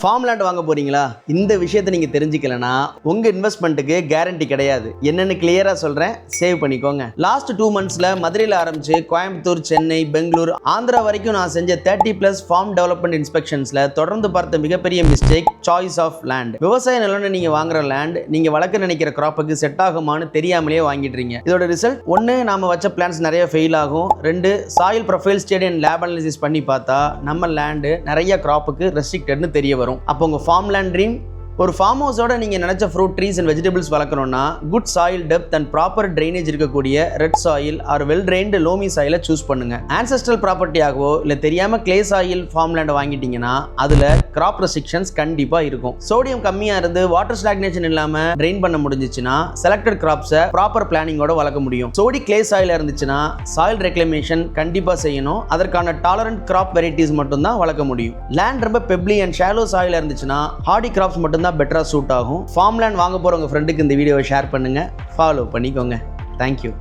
Farm land வாங்க போறீங்களா? இந்த விஷயத்தை நீங்க தெரிஞ்சுக்கலனா உங்க இன்வெஸ்ட்மெண்ட்டுக்கு கேரண்டி கிடையாது. என்னன்னு கிளியரா சொல்றேன், சேவ் பண்ணிக்கோங்க. லாஸ்ட் 2 monthsல மதுரையில் ஆரம்பிச்சு கோயம்புத்தூர், சென்னை, பெங்களூர், ஆந்திரா வரைக்கும் நான் செஞ்ச 30+ ஃபார்ம் டெவலப்மெண்ட் இன்ஸ்பெக்ஷன்ஸ்ல தொடர்ந்து பார்த்த மிகப்பெரிய மிஸ்டேக் சாய்ஸ் ஆஃப் லேண்ட். விவசாய நிலம்னு நீங்க வாங்குற லேண்ட் நீங்க வளர்க்க நினைக்கிற கிராப்புக்கு செட் ஆகுமான்னு தெரியாமலே வாங்கிடுறீங்க. இதோட ரிசல்ட் 1, நாம வச்ச பிளான்ஸ் நிறைய ஃபெயில் ஆகும். 2, soil profile study and lab analysis பண்ணி பார்த்தா நம்ம லேண்டு நிறைய கிராப்புக்கு ரெஸ்ட்ரிக்டட்னு தெரிய வரும். அப்போ உங்க ஃபார்ம் லேண்ட் ட்ரீம் ஒரு ஃபார்ம் ஹவுஸோட நீங்கள் நினச்ச ஃப்ரூட் ட்ரீஸ் அண்ட் வெஜிடபிள்ஸ் வளர்க்கணும்னா good soil depth and proper drainage இருக்கக்கூடிய red soil or well drained loamy சாயிலை சூஸ் பண்ணுங்க. ஆன்செஸ்ட்ரல் ப்ராப்பர்ட்டியாகவோ இல்லை தெரியாமல் கிளே சாயில் ஃபார்ம் லேண்டை வாங்கிட்டீங்கன்னா அதில் கிராப் ரெஸ்ட்ரிக்ஷன்ஸ் கண்டிப்பாக இருக்கும். சோடியம் கம்மியாக இருந்து வாட்டர் ஸ்டாக்னேஷன் இல்லாமல் ட்ரைன் பண்ண முடிஞ்சிச்சுன்னா செலக்டட் கிராப்ஸை ப்ராப்பர் பிளானிங்கோட வளர்க்க முடியும். சோடி கிளே சாயில் இருந்துச்சுன்னா சாயில் ரெக்ளமேஷன் கண்டிப்பாக செய்யணும். அதற்கான டாலரண்ட் கிராப் வெரைட்டிஸ் மட்டும்தான் வளர்க்க முடியும். லேண்ட் ரொம்ப பெப்லி அண்ட் ஷாலோ சாயில் இருந்துச்சுன்னா ஹார்டி கிராப்ஸ் மட்டும்தான் பெட்டரா சூட் ஆகும். ஃபார்ம் லேண்ட் வாங்க போற உங்க ஃப்ரெண்டுக்கு இந்த வீடியோவை ஷேர் பண்ணுங்க, ஃபாலோ பண்ணிக்கோங்க. தேங்க்யூ.